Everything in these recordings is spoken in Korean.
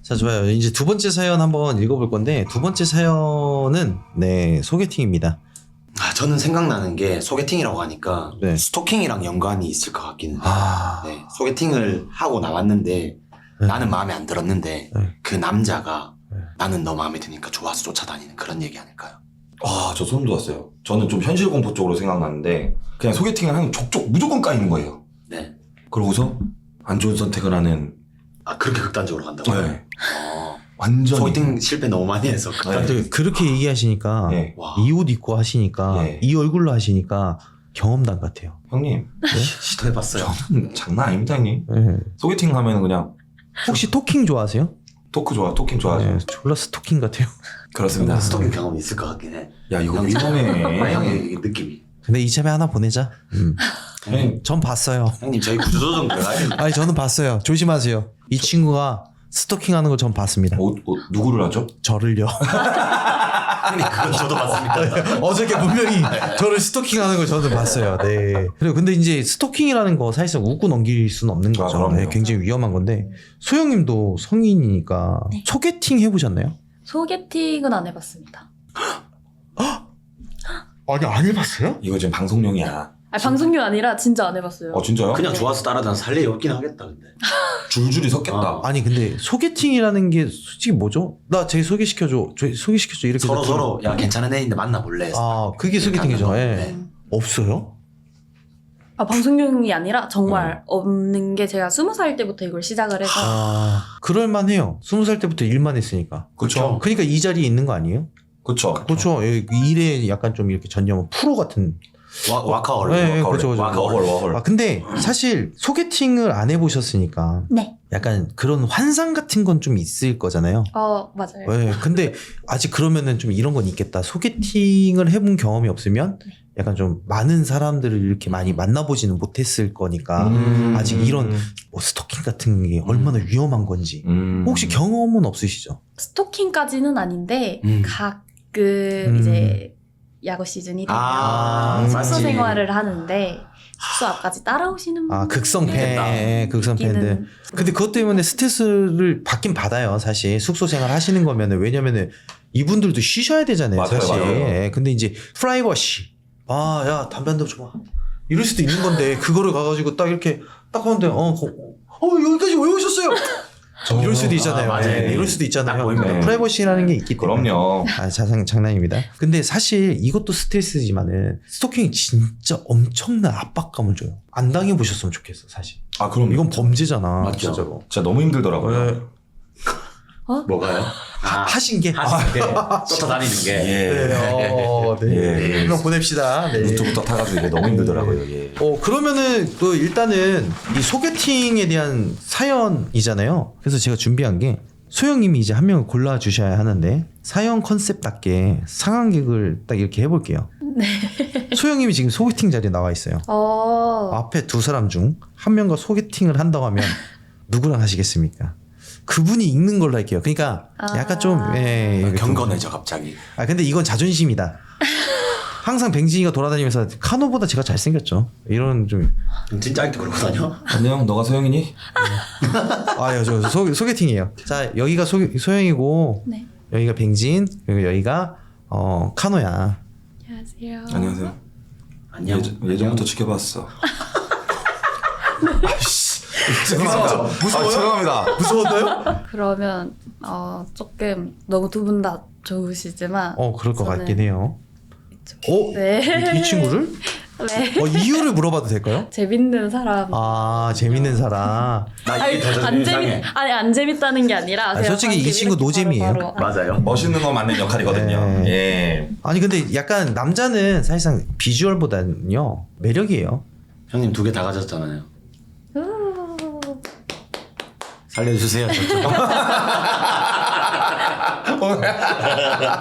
자, 좋아요. 이제 두 번째 사연 한번 읽어볼 건데, 두 번째 사연은, 네, 소개팅입니다. 저는 생각나는 게 소개팅이라고 하니까 네. 스토킹이랑 연관이 있을 것 같기는 해요. 아, 네, 소개팅을 하고 나왔는데 네. 나는 마음에 안 들었는데 네. 그 남자가 네. 나는 너 마음에 드니까 좋아서 쫓아다니는 그런 얘기 아닐까요? 저 소름 돋았어요. 저는 좀 현실 공포 쪽으로 생각나는데 그냥 소개팅을 하면 족족 무조건 까이는 거예요. 네. 그러고서 안 좋은 선택을 하는. 그렇게 극단적으로 간다고요? 네. 어, 완전히. 소개팅 실패 너무 많이 해서 근데 그렇게 얘기하시니까, 네. 와. 이 옷 입고 하시니까, 네. 이 얼굴로 하시니까, 경험담 같아요. 형님, 시도해봤어요. 장난 아닙니다, 형님. 네. 소개팅 하면 그냥 혹시 토킹 좋아하세요? 토킹 좋아하죠. 네, 졸라 스토킹 같아요. 그렇습니다. 스토킹 경험이 있을 것 같긴 해. 야, 이거 형이 위험해. 형의 느낌이. 근데 이참에 하나 보내자. 형님, 전 봤어요. 형님 저희 구조조정 들어가야 되는데. 아니, 저는 봤어요. 조심하세요. 이 친구가 스토킹 하는 거 전 봤습니다. 누구를 하죠? 저를요. 형님 그건 저도 봤습니다. 어저께 분명히 저를 스토킹하는 걸 저도 봤어요. 네. 그리고 근데 이제 스토킹이라는 거 사실상 웃고 넘길 수는 없는 거죠. 그럼요. 네, 굉장히 위험한 건데 소영님도 성인이니까 네. 소개팅 해보셨나요? 소개팅은 안 해봤습니다. 아니 안 해봤어요? 이거 지금 방송용이야. 방송용 아니라 진짜 안 해봤어요. 진짜요? 그냥 좋아서 따라다녀 살 일이 없긴 하겠다 근데. 줄줄이 섰겠다. 아니 근데 소개팅이라는 게 솔직히 뭐죠? 나 제 소개시켜줘. 이렇게 서로 야 괜찮은 애인데 만나볼래? 그게 소개팅이죠. 예. 네. 없어요? 방송용이 아니라 정말 없는 게 제가 20살 때부터 이걸 시작을 해서 그럴만해요. 20살 때부터 일만 했으니까. 그쵸. 그러니까 이 자리에 있는 거 아니에요? 그쵸. 그렇죠. 일에 약간 좀 이렇게 전념한 프로 같은. 와카홀. 네, 그죠. 워홀. 근데 사실 소개팅을 안 해보셨으니까 네. 약간 그런 환상 같은 건 좀 있을 거잖아요. 맞아요. 네, 근데 아직 그러면은 좀 이런 건 있겠다. 소개팅을 해본 경험이 없으면 약간 좀 많은 사람들을 이렇게 많이 만나보지는 못했을 거니까 아직 이런 스토킹 같은 게 얼마나 위험한 건지 혹시 경험은 없으시죠? 스토킹까지는 아닌데 가끔 이제 야구 시즌이 되면 숙소 맞지. 생활을 하는데 숙소 앞까지 따라오시는 분 극성 팬들. 근데 그것 때문에 스트레스를 받긴 받아요, 사실. 숙소 생활 하시는 거면은. 왜냐면은 이분들도 쉬셔야 되잖아요, 맞아요, 사실. 맞아요. 예, 근데 이제 프라이버시. 야, 담배 한 대 줘봐. 이럴 수도 있는 건데, 그거를 가가지고 딱 이렇게 딱 하는데, 여기까지 왜 오셨어요? 이럴 수도 있잖아요. 맞아요. 예, 이럴 수도 있잖아요. 딱 보이면. 프라이버시라는 게 있기 때문에. 그럼요. 장난입니다. 근데 사실 이것도 스트레스지만은 스토킹이 진짜 엄청난 압박감을 줘요. 안 당해보셨으면 좋겠어, 사실. 그럼 이건 범죄잖아. 맞죠. 진짜로. 진짜 너무 힘들더라고요. 네. 뭐가요? 하신 게. 쫓아다니는 게. 예. 한명 보냅시다. 네. 루트부터 타가지고 이게 너무 힘들더라고요. 예. 그러면은 또 일단은 이 소개팅에 대한 사연이잖아요. 그래서 제가 준비한 게 소영님이 이제 한 명을 골라주셔야 하는데 사연 컨셉답게 상황극을 딱 이렇게 해볼게요. 소영님이 지금 소개팅 자리에 나와 있어요. 앞에 두 사람 중 한 명과 소개팅을 한다고 하면 누구랑 하시겠습니까? 그분이 읽는 걸로 할게요. 그러니까 약간 좀 경건해져 갑자기. 근데 이건 자존심이다. 항상 뱅진이가 돌아다니면서 카노보다 제가 잘생겼죠. 이런 좀. 진짜 이렇게 그러고 다녀? 안녕, 너가 소영이니? 저 소개팅이에요. 자, 여기가 소영이고 네. 여기가 뱅진 그리고 여기가 카노야. 안녕하세요. 안녕하세요. 안녕. 예전부터 지켜봤어. 무서워요? 죄송합니다. 무서웠나요? 그러면 조금 너무 두 분 다 좋으시지만 그럴 것 저는 같긴 해요. 네. 이 친구를? 네. 이유를 물어봐도 될까요? 재밌는 사람. 재밌는 사람. 나 이게 더 이상해. 안 재밌다는 게 아니라 그냥 솔직히 이 방금 친구 이렇게 노잼이에요. 맞아요. 멋있는 거 맞는 역할이거든요. 네. 예. 아니 근데 약간 남자는 사실상 비주얼보다는요 매력이에요. 형님 2개 다 가졌잖아요. 살려주세요.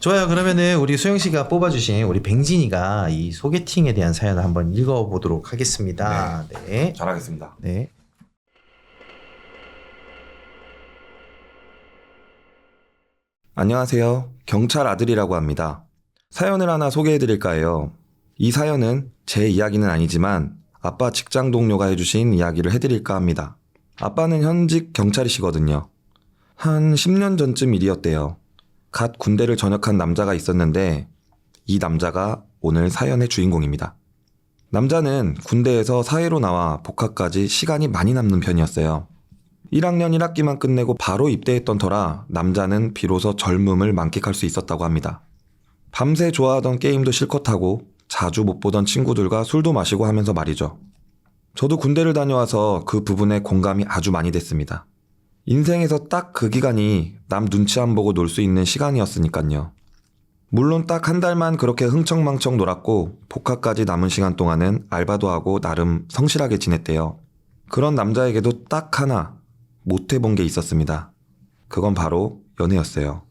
좋아요. 그러면은 우리 소영 씨가 뽑아주신 우리 뱅진이가 이 소개팅에 대한 사연을 한번 읽어보도록 하겠습니다. 네. 잘하겠습니다. 네. 안녕하세요. 경찰 아들이라고 합니다. 사연을 하나 소개해드릴까 해요. 이 사연은 제 이야기는 아니지만 아빠 직장 동료가 해주신 이야기를 해드릴까 합니다. 아빠는 현직 경찰이시거든요. 한 10년 전쯤 일이었대요. 갓 군대를 전역한 남자가 있었는데 이 남자가 오늘 사연의 주인공입니다. 남자는 군대에서 사회로 나와 복학까지 시간이 많이 남는 편이었어요. 1학년 1학기만 끝내고 바로 입대했던 터라 남자는 비로소 젊음을 만끽할 수 있었다고 합니다. 밤새 좋아하던 게임도 실컷 하고 자주 못 보던 친구들과 술도 마시고 하면서 말이죠. 저도 군대를 다녀와서 그 부분에 공감이 아주 많이 됐습니다. 인생에서 딱 그 기간이 남 눈치 안 보고 놀 수 있는 시간이었으니까요. 물론 딱 한 달만 그렇게 흥청망청 놀았고 복학까지 남은 시간 동안은 알바도 하고 나름 성실하게 지냈대요. 그런 남자에게도 딱 하나 못 해본 게 있었습니다. 그건 바로 연애였어요.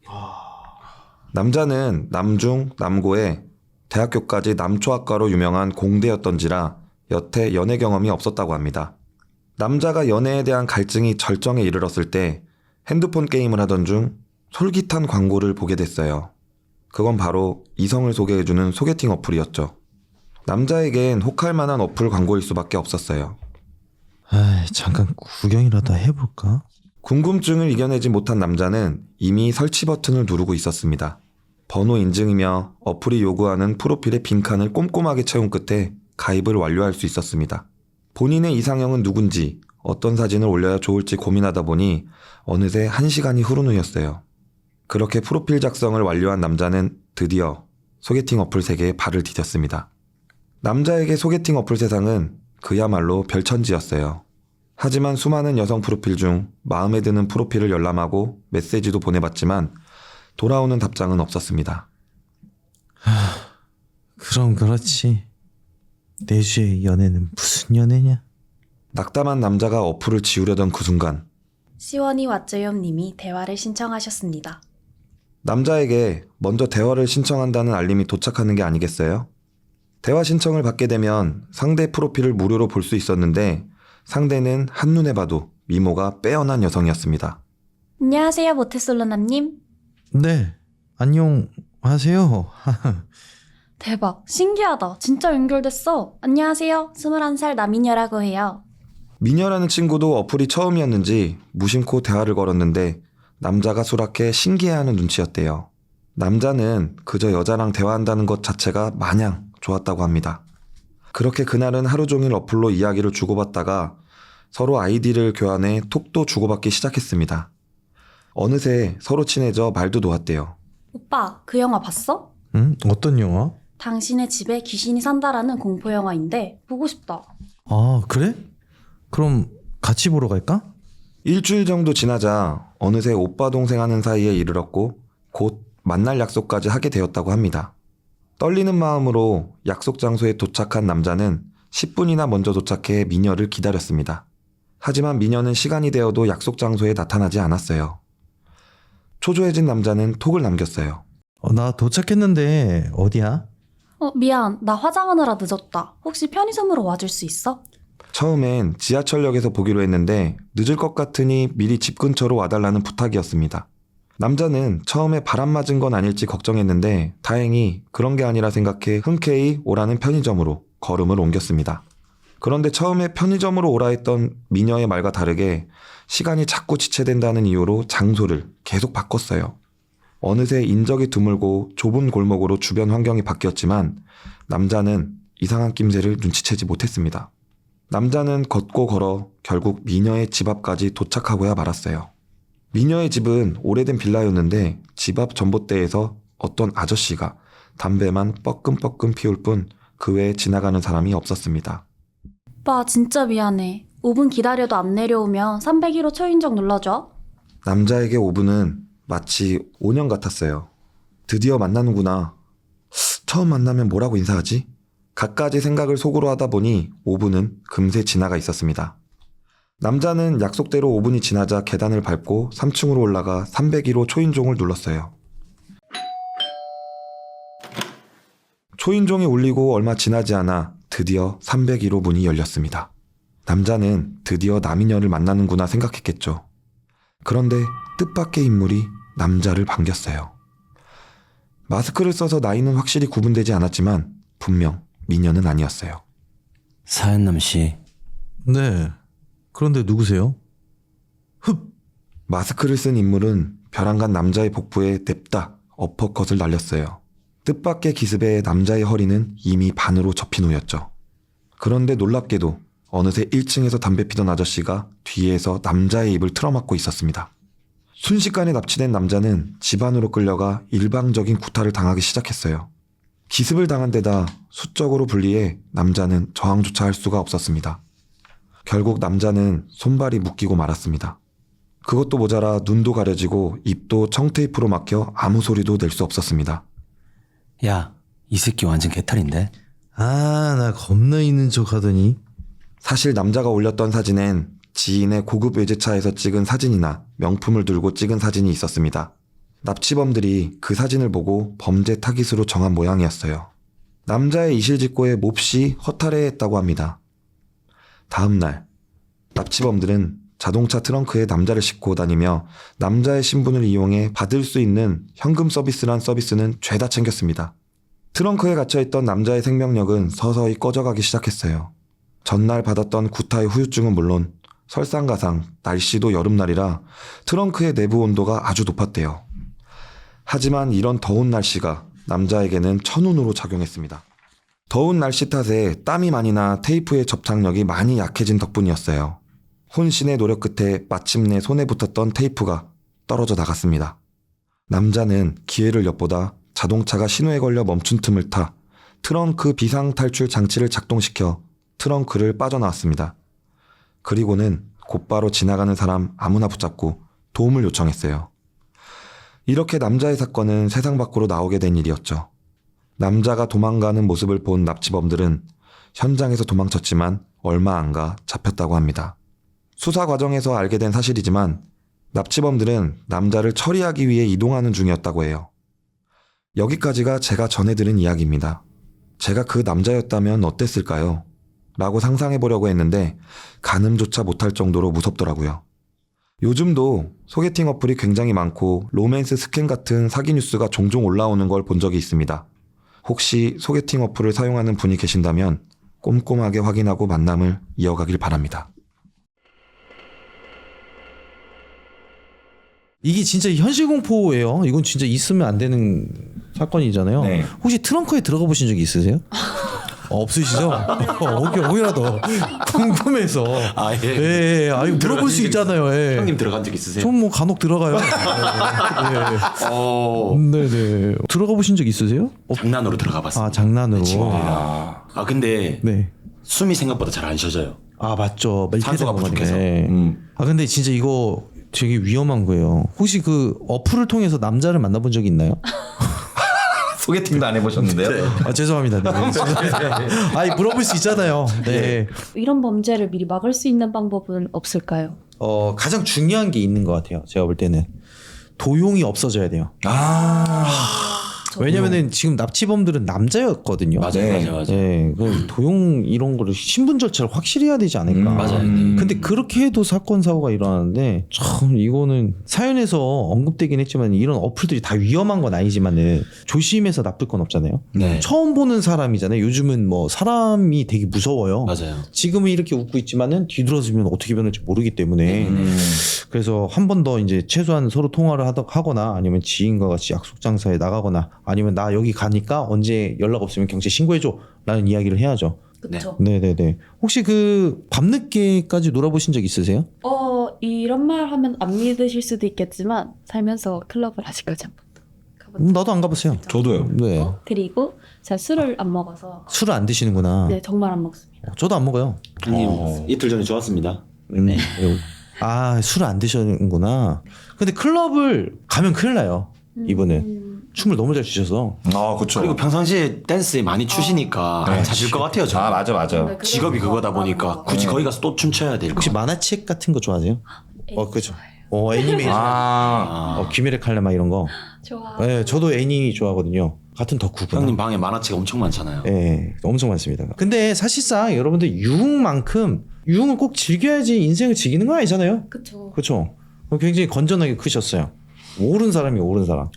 남자는 남중, 남고에 대학교까지 남초학과로 유명한 공대였던지라 여태 연애 경험이 없었다고 합니다. 남자가 연애에 대한 갈증이 절정에 이르렀을 때 핸드폰 게임을 하던 중 솔깃한 광고를 보게 됐어요. 그건 바로 이성을 소개해주는 소개팅 어플이었죠. 남자에겐 혹할 만한 어플 광고일 수밖에 없었어요. 잠깐 구경이라도 해볼까? 궁금증을 이겨내지 못한 남자는 이미 설치 버튼을 누르고 있었습니다. 번호 인증이며 어플이 요구하는 프로필의 빈칸을 꼼꼼하게 채운 끝에 가입을 완료할 수 있었습니다. 본인의 이상형은 누군지, 어떤 사진을 올려야 좋을지 고민하다 보니 어느새 1시간이 흐른 후였어요. 그렇게 프로필 작성을 완료한 남자는 드디어 소개팅 어플 세계에 발을 디뎠습니다. 남자에게 소개팅 어플 세상은 그야말로 별천지였어요. 하지만 수많은 여성 프로필 중 마음에 드는 프로필을 열람하고 메시지도 보내봤지만 돌아오는 답장은 없었습니다. 그럼 그렇지. 내주의 연애는 무슨 연애냐? 낙담한 남자가 어플을 지우려던 그 순간 시원이 왓츠용님이 대화를 신청하셨습니다. 남자에게 먼저 대화를 신청한다는 알림이 도착하는 게 아니겠어요? 대화 신청을 받게 되면 상대 프로필을 무료로 볼 수 있었는데 상대는 한눈에 봐도 미모가 빼어난 여성이었습니다. 안녕하세요, 모태솔로나님. 네, 안녕하세요. 대박, 신기하다. 진짜 연결됐어. 안녕하세요, 21살 남인여라고 해요. 미녀라는 친구도 어플이 처음이었는지 무심코 대화를 걸었는데 남자가 수락해 신기해하는 눈치였대요. 남자는 그저 여자랑 대화한다는 것 자체가 마냥 좋았다고 합니다. 그렇게 그날은 하루 종일 어플로 이야기를 주고받다가 서로 아이디를 교환해 톡도 주고받기 시작했습니다. 어느새 서로 친해져 말도 놓았대요. 오빠, 그 영화 봤어? 응? 어떤 영화? 당신의 집에 귀신이 산다라는 공포 영화인데 보고 싶다. 아, 그래? 그럼 같이 보러 갈까? 일주일 정도 지나자 어느새 오빠 동생 하는 사이에 이르렀고 곧 만날 약속까지 하게 되었다고 합니다. 떨리는 마음으로 약속 장소에 도착한 남자는 10분이나 먼저 도착해 미녀를 기다렸습니다. 하지만 미녀는 시간이 되어도 약속 장소에 나타나지 않았어요. 초조해진 남자는 톡을 남겼어요. 나 도착했는데 어디야? 미안. 나 화장하느라 늦었다. 혹시 편의점으로 와줄 수 있어? 처음엔 지하철역에서 보기로 했는데 늦을 것 같으니 미리 집 근처로 와달라는 부탁이었습니다. 남자는 처음에 바람 맞은 건 아닐지 걱정했는데 다행히 그런 게 아니라 생각해 흔쾌히 오라는 편의점으로 걸음을 옮겼습니다. 그런데 처음에 편의점으로 오라 했던 미녀의 말과 다르게 시간이 자꾸 지체된다는 이유로 장소를 계속 바꿨어요. 어느새 인적이 드물고 좁은 골목으로 주변 환경이 바뀌었지만 남자는 이상한 낌새를 눈치채지 못했습니다. 남자는 걷고 걸어 결국 미녀의 집 앞까지 도착하고야 말았어요. 미녀의 집은 오래된 빌라였는데 집 앞 전봇대에서 어떤 아저씨가 담배만 뻐끔뻐끔 피울 뿐 그 외에 지나가는 사람이 없었습니다. 오빠, 진짜 미안해. 5분 기다려도 안 내려오면 301호 초인종 눌러줘. 남자에게 5분은 마치 5년 같았어요. 드디어 만나는구나. 처음 만나면 뭐라고 인사하지? 갖가지 생각을 속으로 하다 보니 5분은 금세 지나가 있었습니다. 남자는 약속대로 5분이 지나자 계단을 밟고 3층으로 올라가 301호 초인종을 눌렀어요. 초인종이 울리고 얼마 지나지 않아 드디어 301호 문이 열렸습니다. 남자는 드디어 남인여를 만나는구나 생각했겠죠. 그런데 뜻밖의 인물이 남자를 반겼어요. 마스크를 써서 나이는 확실히 구분되지 않았지만 분명 미녀는 아니었어요. 사연남 씨, 네. 그런데 누구세요? 흡. 마스크를 쓴 인물은 벼랑간 남자의 복부에 냅다 어퍼컷을 날렸어요. 뜻밖의 기습에 남자의 허리는 이미 반으로 접힌 후였죠. 그런데 놀랍게도 어느새 1층에서 담배 피던 아저씨가 뒤에서 남자의 입을 틀어막고 있었습니다. 순식간에 납치된 남자는 집 안으로 끌려가 일방적인 구타를 당하기 시작했어요. 기습을 당한 데다 수적으로 불리해 남자는 저항조차 할 수가 없었습니다. 결국 남자는 손발이 묶이고 말았습니다. 그것도 모자라 눈도 가려지고 입도 청테이프로 막혀 아무 소리도 낼 수 없었습니다. 야, 이 새끼 완전 개탈인데? 아, 나 겁나 있는 척 하더니. 사실 남자가 올렸던 사진엔 지인의 고급 외제차에서 찍은 사진이나 명품을 들고 찍은 사진이 있었습니다. 납치범들이 그 사진을 보고 범죄 타깃으로 정한 모양이었어요. 남자의 이실직고에 몹시 허탈해했다고 합니다. 다음 날 납치범들은 자동차 트렁크에 남자를 싣고 다니며 남자의 신분을 이용해 받을 수 있는 현금 서비스란 서비스는 죄다 챙겼습니다. 트렁크에 갇혀있던 남자의 생명력은 서서히 꺼져가기 시작했어요. 전날 받았던 구타의 후유증은 물론 설상가상 날씨도 여름날이라 트렁크의 내부 온도가 아주 높았대요. 하지만 이런 더운 날씨가 남자에게는 천운으로 작용했습니다. 더운 날씨 탓에 땀이 많이 나 테이프의 접착력이 많이 약해진 덕분이었어요. 혼신의 노력 끝에 마침내 손에 붙었던 테이프가 떨어져 나갔습니다. 남자는 기회를 엿보다 자동차가 신호에 걸려 멈춘 틈을 타 트렁크 비상탈출 장치를 작동시켜 트렁크를 빠져나왔습니다. 그리고는 곧바로 지나가는 사람 아무나 붙잡고 도움을 요청했어요. 이렇게 남자의 사건은 세상 밖으로 나오게 된 일이었죠. 남자가 도망가는 모습을 본 납치범들은 현장에서 도망쳤지만 얼마 안 가 잡혔다고 합니다. 수사 과정에서 알게 된 사실이지만 납치범들은 남자를 처리하기 위해 이동하는 중이었다고 해요. 여기까지가 제가 전해들은 이야기입니다. 제가 그 남자였다면 어땠을까요? 라고 상상해보려고 했는데 가늠조차 못할 정도로 무섭더라고요. 요즘도 소개팅 어플이 굉장히 많고 로맨스 스캔 같은 사기 뉴스가 종종 올라오는 걸 본 적이 있습니다. 혹시 소개팅 어플을 사용하는 분이 계신다면 꼼꼼하게 확인하고 만남을 이어가길 바랍니다. 이게 진짜 현실 공포예요. 이건 진짜 있으면 안 되는 사건이잖아요. 네. 혹시 트렁크에 들어가 보신 적이 있으세요? 없으시죠? 오기라도 궁금해서. 아, 예. 예, 아니 물어볼 수 있잖아요. 예. 형님 들어간 적 있으세요? 좀 뭐 간혹 들어가요. 네네. 들어가 보신 적 있으세요? 장난으로 들어가 봤어요. 아, 장난으로. 아, 근데 네. 숨이 생각보다 잘 안 쉬어져요. 아, 맞죠. 산소가 부족해서. 아, 근데 진짜 이거 되게 위험한 거예요. 혹시 그 어플을 통해서 남자를 만나본 적이 있나요? 소개팅도 안 해보셨는데요? 아, 죄송합니다. 네. 아니, 물어볼 수 있잖아요. 네. 이런 범죄를 미리 막을 수 있는 방법은 없을까요? 가장 중요한 게 있는 것 같아요. 제가 볼 때는 도용이 없어져야 돼요. 왜냐면은 지금 납치범들은 남자였거든요. 맞아요. 네, 그 도용 이런 거를 신분 절차를 확실히 해야 되지 않을까. 맞아요. 근데 그렇게 해도 사건 사고가 일어나는데 참 이거는 사연에서 언급되긴 했지만 이런 어플들이 다 위험한 건 아니지만은 조심해서 나쁠 건 없잖아요. 네. 처음 보는 사람이잖아요. 요즘은 뭐 사람이 되게 무서워요. 맞아요. 지금은 이렇게 웃고 있지만은 뒤돌아서면 어떻게 변할지 모르기 때문에 그래서 한 번 더 이제 최소한 서로 통화를 하거나 아니면 지인과 같이 약속 장사에 나가거나 아니면 나 여기 가니까 언제 연락 없으면 경찰 신고해줘 라는 이야기를 해야죠. 그렇죠. 네네네. 혹시 그 밤늦게까지 놀아보신 적 있으세요? 이런 말 하면 안 믿으실 수도 있겠지만 살면서 클럽을 아직까지 한 번도 가본 적 나도 안 가봤어요. 저도요. 네. 그리고 제가 술을 안 먹어서 술을 안 드시는구나. 네 정말 안 먹습니다. 저도 안 먹어요. 형님 이틀 전에 좋았습니다. 네. 아, 술을 안 드시는구나. 근데 클럽을 가면 큰일 나요. 이분은. 춤을 너무 잘 추셔서. 아, 그쵸. 그리고 평상시에 댄스에 많이 추시니까 잦을 것 같아요. 저는. 맞아. 직업이 그거다 보니까 굳이 거기 가서 또 춤춰야 될 거. 혹시 만화책 같은 거 좋아하세요? 그죠. 애니메이션. 귀멸의 칼날 막 이런 거. 좋아. 네, 저도 애니 좋아하거든요. 같은 덕후구나. 형님 방에 만화책 엄청 많잖아요. 네, 엄청 많습니다. 근데 사실상 여러분들 유흥만큼 유흥을 꼭 즐겨야지 인생을 즐기는 거 아니잖아요. 그쵸. 그렇죠. 굉장히 건전하게 크셨어요. 옳은 사람이 옳은 사람.